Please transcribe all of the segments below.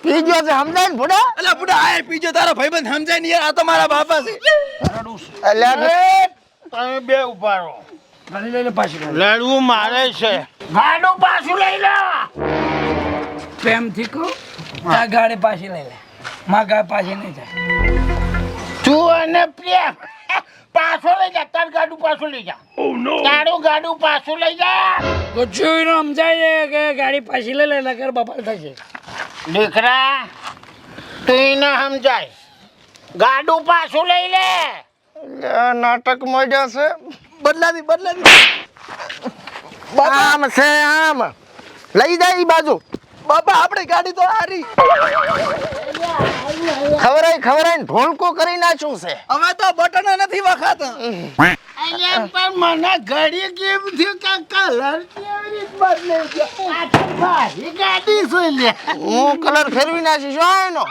પીજો છે સમજાય ને ભૂડા? અલા બુડા આ પીજો તારો ભાઈબંધ સમજાય ને યાર આ તો મારા બાપા છે. અલ્યા તમે બે ઉભા રહો. ગાડી લઈને પાછી લડવું મારે છે. ગાડું પાછું લઈ લે. પ્રેમથી કહું આ ગાડી પાછી લઈ લે. માં ગાડી પાછી નહીં જાય. તું અને પ્રેમ પાછો લઈ જા. તાર ગાડું પાછું લઈ જા. તારું ગાડું પાછું લઈ જા. ગોચું સમજાય છે કે ગાડી પાછી લઈ લે નકર બપાલ થશે. દીકરા તું એને સમજાય. ગાડું પાછું લઈ લે. નાટક મોડ્યો છે. બદલાવી આમ છે આમ લઈ જાય ઈ બાજુ. બાપા આપણી ગાડી તો હારી. ખવરાય ને ઢોલકો કરી નાખ્યું છે. હવે તો બટન નથી વખાતા. અલ્યા પણ મને ઘડી કેમ થયું કે કલર કેવી રીત બદલે છે? આ તો મારી ગાડી છે લે. હું કલર ફેરવી નાખીશ એનો.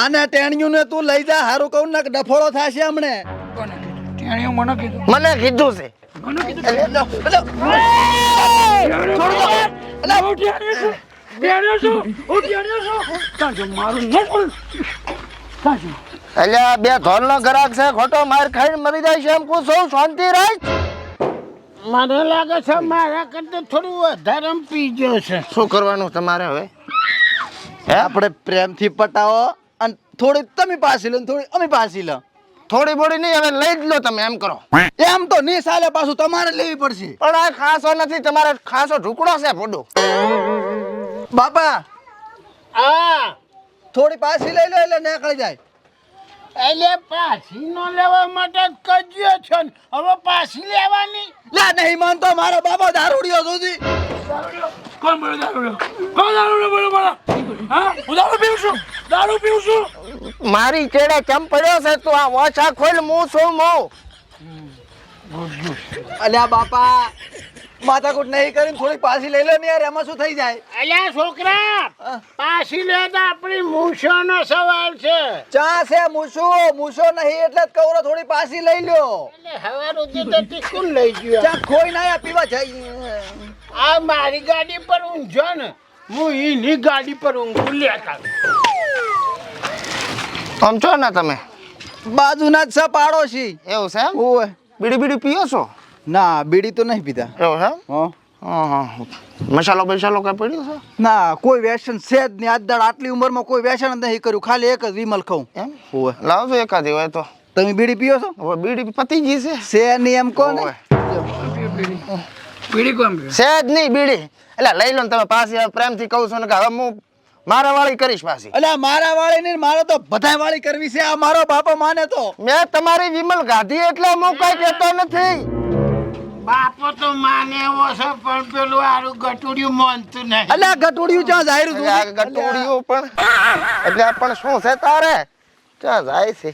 આના ટેણિયું ને તું લઈ જા હારું કહું ને ડફોળો થશે હમણે. ટેણિયું મને કીધું. મને કીધું છે. અલ્યા બે ધોલ નો ગ્રાહક છે ખોટો માર ખાઈને મરી જાય છે એમ કહું છું. શાંતિ રાખ. મને લાગે છે મારા કરતા થોડું વધારે પીજો છે. શું કરવાનું તમારે હવે? આપણે પ્રેમથી પટાવો અને થોડી તમે પાછી લો થોડી અમે પાછી લો. થોડી બોડી નહીં હવે લઈ જ લો તમે એમ કરો. એમ તો નહીં ચાલે પાછું તમારે લેવી પડશે. પણ આ ખાસો નથી તમારે ખાસો ઢુકડો છે ફોડો. બાપા હા થોડી પાછી લઈ લો એટલે નીકળી જાય. એટલે પાછી નો લેવા માટે જ કજ્યો છો ને. હવે પાછી લેવાની. લા નહીં માનતો મારો બાપા દારૂડિયો સુધી. કોણ બોલે દારૂ? કોણ દારૂ બોલે બોલા? હા હું દારૂ પીઉં છું. દારૂ પીઉં છું. મારી ચેડે કેમ પડ્યો છે તું? આ ઓછા ખોલ હું છું મો. અલ્યા બાપા માથાકૂટ નહીં કરીને થોડી પાછી લઈ લો ને યાર એમાં શું થઈ જાય. અલ્યા છોકરા પાછી લે તો આપણી મૂછોનો સવાલ છે. ચા છે મૂછો નહીં એટલે જ કવરો થોડી પાછી લઈ લ્યો. એટલે હવે સુધી તો ટીકુલ લઈ ગયો. ચા ખોઈ ના યા પીવા જઈ. આ મારી ગાડી પર ઊંઘજો ને હું એની ગાડી પર ઊંઘું લેતા. આમ છો ને તમે બાજુના જ છે પાડોશી. એવું છે એમ? ઓય બીડી બીડી પીઓ છો? ના બીડી તો નહીં પીતા. એવું છે? હો હા. મસાલો બસાલો કઈ પડ્યો છે? ના કોઈ વ્યસન છે જ નહીં. આજ દાડ આટલી ઉંમરમાં કોઈ વ્યસન જ નહીં કર્યું. ખાલી એક જ વિમલ ખાઉં. એમ? ઓય લાવજો એકાદી હોય તો. તમે બીડી પીઓ છો? હવે બીડી પતી ગઈ છે. છે નહીં એમ કોને? ઓય. પીડી કોણ પીવે? છે જ નહીં બીડી. એટલે લઈ લો ને તમે પાછી. હવે પ્રેમથી કહું છું ને કે હવે હું મારા વાળી કરીશ પાછી. અલ્યા મારા વાળી નહીં મારે તો બધાય વાળી કરવી છે. આ મારો બાપો માને તો. મેં તમારી વિમલ ગાધી એટલે હું કઈ કહેતો નથી. બાપો તો માને એવો છે પણ પેલું આરું ગટુડિયું માનતું નહીં. અલ્યા ગટુડિયું ક્યાં જાય રહ્યું આ ગટોડિયું પણ એટલે પણ શું છે તારે? ક્યાં જાય છે?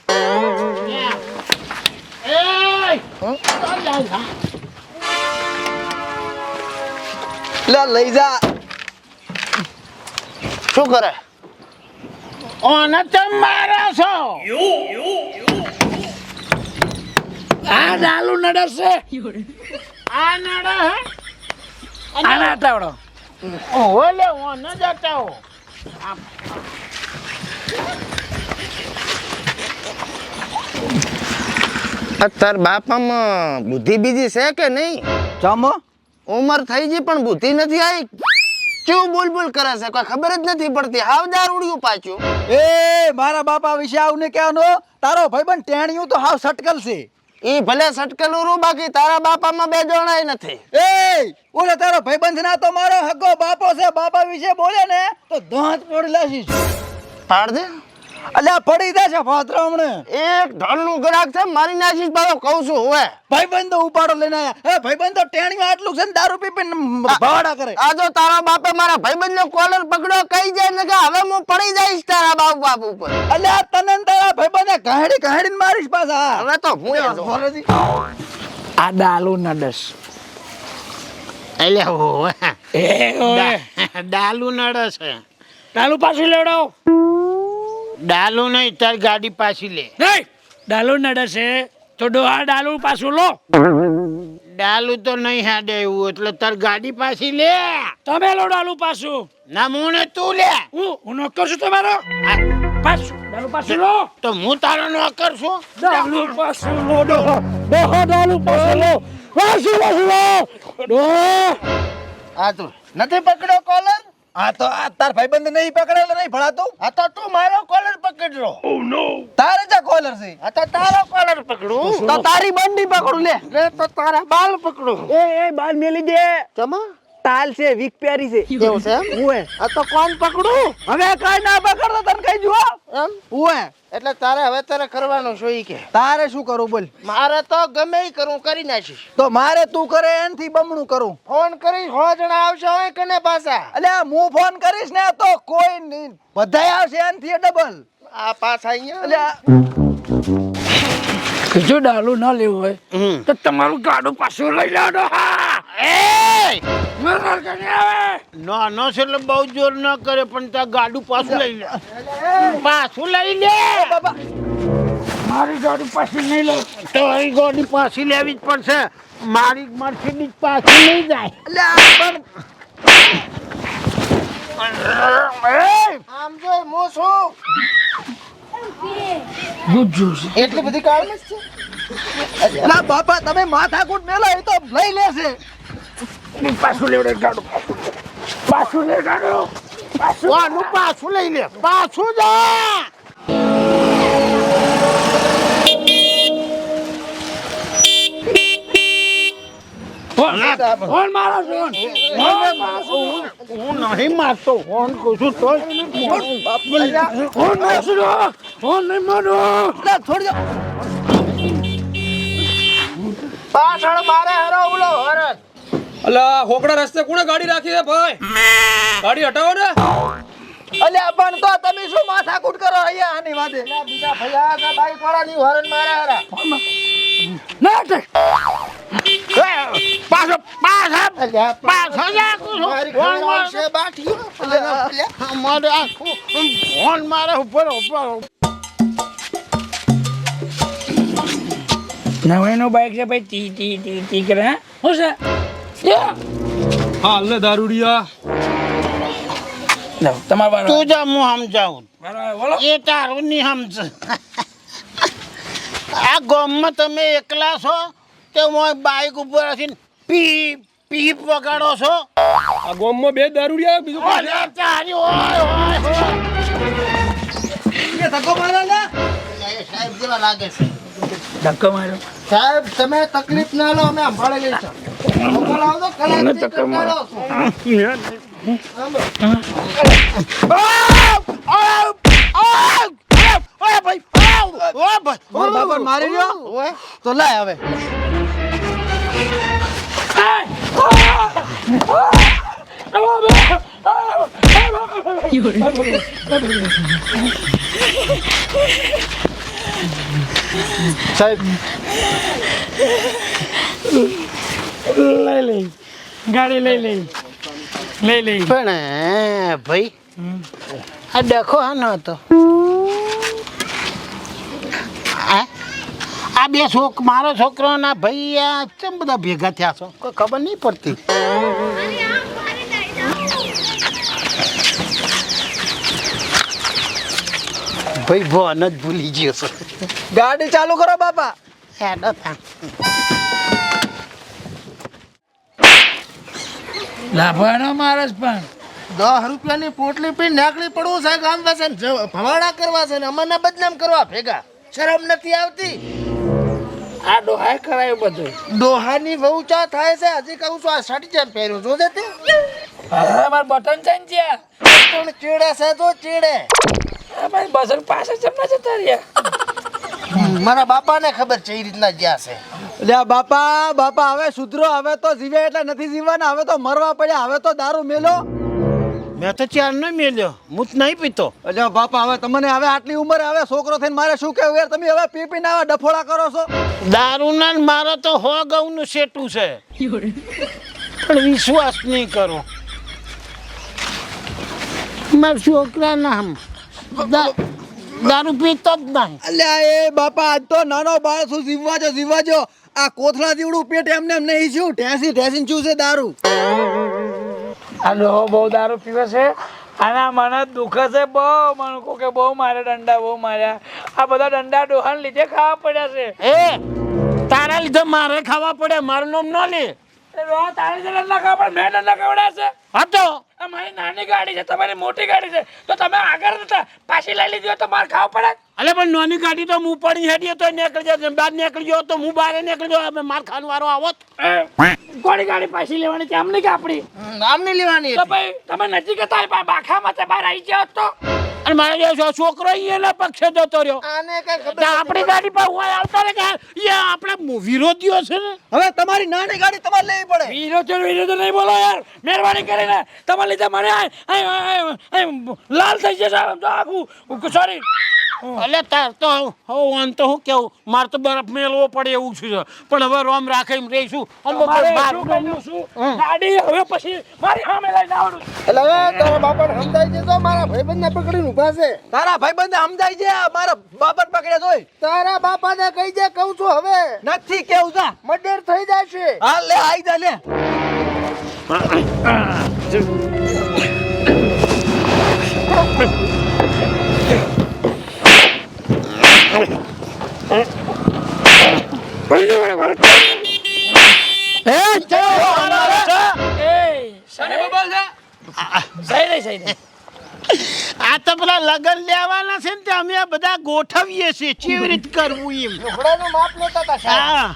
લે લઈ જા. શું કરે? ઓને તમે મારો છો. આ ડાલુ નડે છે. આ નડે હે આના હટાવડો. ઓલે ઓને જતા હો. તાર બાપામાં બુદ્ધિ બીજી છે કે નહીં? જમો ઉંમર થઈ ગઈ પણ બુદ્ધિ નથી આવી. કેવું બોલ બોલ કરે છે કોઈ ખબર જ નથી પડતી. હાવ દારૂડિયું પાછું. એ મારા બાપા વિશે આવું ને કહેવાનું. તારો ભાઈબંધ ટેણિયું તો હાવ સટકલ છે. ઈ ભલે સટકેલું રૂ બાકી તારા બાપામાં બે જણાય નથી. એ ઓલે તારો ભાઈબંધ ના તો મારો હગો બાપો છે. બાપા વિશે બોલે ને તો દાંત પડી લાશીશ. પાડ દે. અલ્યા પડી દે છે ભાદરા હમણે. એક ઢોલનું ગ્રાહક છે મારી નાખીશ બાબા કહું છું હવે. ભાઈબંધ તો ઉપાડો લઈને આયા. એ ભાઈબંધ તો ટેણિયું આટલું છે ને દારૂ પી પીને ભવાડા કરે. આ જો તારા બાપે મારા ભાઈબંધનો કોલર પકડ્યો કહી જાય ને કે હવે હું પડી જઈશ તારા બાપ ઉપર. અલ્યા તને ને તારા ભાઈબંધે ઘાડીને મારીશ પાછા. હવે તો હું આ ડાલુ નડસ. એટલે હો એ ઓય ડાલુ નડે છે. ડાલુ પાછું લેવડાવો. ડાલુ નહીં તાર ગાડી પાછી લે. નહીં ડાલુ નડે છે તો ડોહા ડાલુ પાછું લો. ડાલુ તો નહીં હાડે એવું એટલે તાર ગાડી પાછી લે. તમે લો ડાલુ પાછું. ના મુને તું લે. હું નોકર છું તમારો. પાછું ડાલુ પાછું લો. તો હું તારો નોકર છું. ડાલુ પાછું લો ડાલુ પાછું લો. પાછું લો. આ તો નથી પકડ્યો કોલર? આ તો આ તાર ભાઈબંધ નહીં પકડેલો નહીં ભણાતું. આ તો તું મારો કોલર પકડ્યો. તારે જ કોલર છે. આ તો તારો કોલર પકડું. તો તારી બંડી પકડું લે. લે તો તારા બાલ પકડું. એ બાલ મેલી દે. ચમા તાલ છે વીક પ્યારી છે. કેવું છે એમ? ઉએ આ તો કોણ પકડું? હવે કઈ ના પકડતો તને કઈ જુઓ. એમ ઉએ એટલે તારે હવે તારે કરવાનું શું ઈ કે? તારે શું કરું બોલ. મારે તો ગમે ઈ કરું કરી નાખીશ. તો મારે તું કરે એનથી બમણું કરું. ફોન કરીશ 100 જણા આવશે હોય કને પાછા. અલ્યા હું ફોન કરીશ ને તો કોઈ નહીં બધાય આવશે એનથી ડબલ. આ પાછા અહીંયા અલ્યા જો ડાલુ ના લેવું હોય તો તમારું ગાડું પાછું લઈ લો. એ મરમર કરીને આવે. નો છે એટલે બહુ જોર ન કરે પણ તાર ગાડું પાછું લઈ લે. પાછું લઈ લે. બાબા મારી ગાડું પાછી નહીં લો. તારી ગાડી પાછી લેવી જ પડશે. મારી મર્સિડીઝ પાછી નહીં જાય. અલ્યા પણ આમ જો હું છું. ગુજ્જુ છે. એટલી બધી કામ જ છે. અલ્યા બાપા તમે માથાકૂટ મેલો એ તો લઈ લેશે. પાછું લેવડે ગાડું પાછું લે ગાડું વાનું પાછું લઈ લે. પાછું જા. ફોન મારો ફોન હું નહીં મારતો ફોન કહું છું તો ફોન મારો ફોન નહીં મારો. અલ્યા છોડી દો. પાછળ મારે હરો ઉલો હરત. અલા હોકડા રસ્તે કોણે ગાડી રાખી છે ભાઈ? ગાડી હટાવો ને. અલ્યા પણ તો તમે શું માથાકૂટ કરો અહીંયા આની વાદે. બીજા ભૈયા કા બાઈક વાળાની હોરન મારે હરા. ના તે પાછો પાછા અલ્યા પાછો જા કહું છું. મારી ફોન ઘરે મારે આવશે બાઠીઓ. અલ્યા મારે આખું ફોન મારે ઉપર ઉપર. નવાઈનો બાઈક છે ભાઈ ટી ટી ટી ટી કરે. હે શું છે હાલ ને દારૂડિયા. લો તમારા તું જા હું સમજાવું. બોલો. એ તારું નહીં સમજ. આ ગામમાં તમે એકલા છો તે હું બાઈક ઉપર હસીને પી પી વગાડો છો. આ ગામમાં બે દારૂડિયા બીજું કોઈ અરે તારી ઓય ઓય એ ધક્કો મારો લે. સાહેબ જેવા લાગે છે. ધક્કો માર્યો. સાહેબ તમે તકલીફ ના લો અમે સંભાળી લઈશું. બોલાવો તો કલાક ધક્કો મારો. માર બાપા મારી રહ્યો ઓય તો લાય હવે. સાહેબ લઈ લઈ ગાડી લઈ લઈ લઈ લઈ. પણ ભાઈ આ દેખો હા ન હતો. આ બે મારો છોકરો ના ભાઈ આ કેમ બધા ભેગા થયા છો કોઈ ખબર નહીં પડતી. ભાઈ ભોન જ ભૂલી ગયો છો. ગાડી ચાલુ કરો બાપા. હેડો થા. લાફાનો મારસ પણ 10 રૂપિયાની પોટલી પી નાકડી પડવું છે ગામ વાસે ભવાડા કરવા છે ને અમને બદનામ કરવા ભેગા. શરમ નથી આવતી. આ ડોહાય કરાયું બધું. ડોહાની વહુ ચા થાય છે હજી કહું છું આ શર્ટ જેમ પહેર્યું જોજે તે. હા માર બટન ચેન્જ છે. પણ ચીડે છે તો ચીડે. મારી બસર પાસે જમના જતા રહ્યા. મારા બાપાને ખબર છે એ રીતના જ્યાં છે. અલ્યા બાપા બાપા હવે સુધરો. હવે તો જીવે એટલે નથી જીવવાના. હવે તો મરવા પડ્યા. હવે તો દારૂ મેલો. મેં તો ચાર નહીં મેલ્યો હું જ નહીં પીતો. અલ્યા બાપા હવે તમને હવે આટલી ઉંમર હવે છોકરો થઈને મારે શું કહેવું યાર. તમે હવે પી પીને આવા ડફોડા કરો છો. દારૂ ના મારો તો 100 ઘઉંનું સેટું છે પણ વિશ્વાસ નહીં કરો. મારા છોકરા નામ દારૂ પીતો જ નહીં. અલ્યા એ બાપા આજ તો નાનો બાળ શું જીવવા જો આ કોથળા જેવડું પેટ એમને એમ નહીં શું ઠેસી શું છે દારૂ. આ ડોહો બહુ દારૂ પીવે છે અને મને દુખે છે બહુ. મને કહો કે બહુ મારે દંડા બહુ માર્યા. આ બધા દંડા ડોહાને લીધે ખાવા પડ્યા છે. એ તારા લીધે મારે ખાવા પડે, મારું નામ ન લે. એ ડોહા તારે જે દંડા ખાવા પડે મેં દંડા ખવડાવ્યા છે. હતો આ મારી નાની ગાડી છે તમારી મોટી ગાડી છે તો તમે આગળ નતા પાછી લઈ લીધી હોય તો મારે ખાવા પડે. અલે પણ નાની ગાડી તો હું પડી હેડી તો નીકળી જાય, બહાર નીકળી ગયો તો હું બહાર નીકળી ગયો, માર ખાન વાળો આવત. કોની ગાડી પાછી લેવાની છે આમની કે આપણી? આમની લેવાની તો ભાઈ તમે નજીક હતા બાખામાં બહાર આવી જાવ તો. અને મારો જે છોકરો એના પક્ષે જતો રહ્યો. આને કઈ તો ખબર આપણી ગાડી પર હું આવતા ને કે એ આપણા વિરોધીઓ છે ને. હવે તમારી નાની ગાડી તમારે લેવી પડે. વિરોધ નહીં બોલો યાર મહેરબાની કરીને તમારે લીધે મને લાલ થઈ જશે આખું સોરી. અલે તાર તો હું તો હું કેવું મારે તો બરફ મેળવો પડે એવું છે, પણ હવે રોમ રાખે એમ રહીશું. ગાડી હવે પછી મારી સામે લઈને આવવાનું. એટલે હવે તારા બાપાને સમજાઈ દેજો, મારા ભાઈબંધને પકડીને ઊભા છે. તારા ભાઈબંધ સમજાય છે મારા બાપા પકડ્યા જોઈ. તારા બાપાને કહી દે, કહું છું હવે નથી કેવું તા. મર્ડર થઈ જશે. હા લે આઈ જા લે. આ તો પેલા લગન લેવાના છે ને તે અમે બધા ગોઠવીએ છીએ કેવી રીત કરવું એમ. લુગડાનું માપ લેતા હતા સાહેબ. હા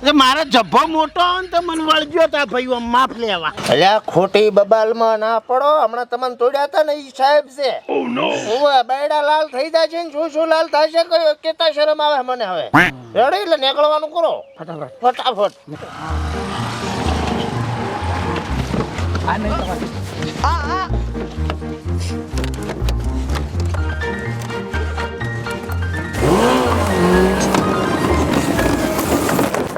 એટલે મારો જબ્બો મોટો હોય ને તો મને વળગ્યો તા ભાઈ આમ માપ લેવા. અલ્યા ખોટી બબાલમાં ના પડો, હમણાં તમને તોડ્યા હતા ને ઈ સાહેબ છે. ઓવે બેડા લાલ થઈ જાય છે ને શું લાલ થાય છે કયો કેતા શરમ આવે મને હવે. રેડી એટલે નીકળવાનું કરો ફટાફટ. આ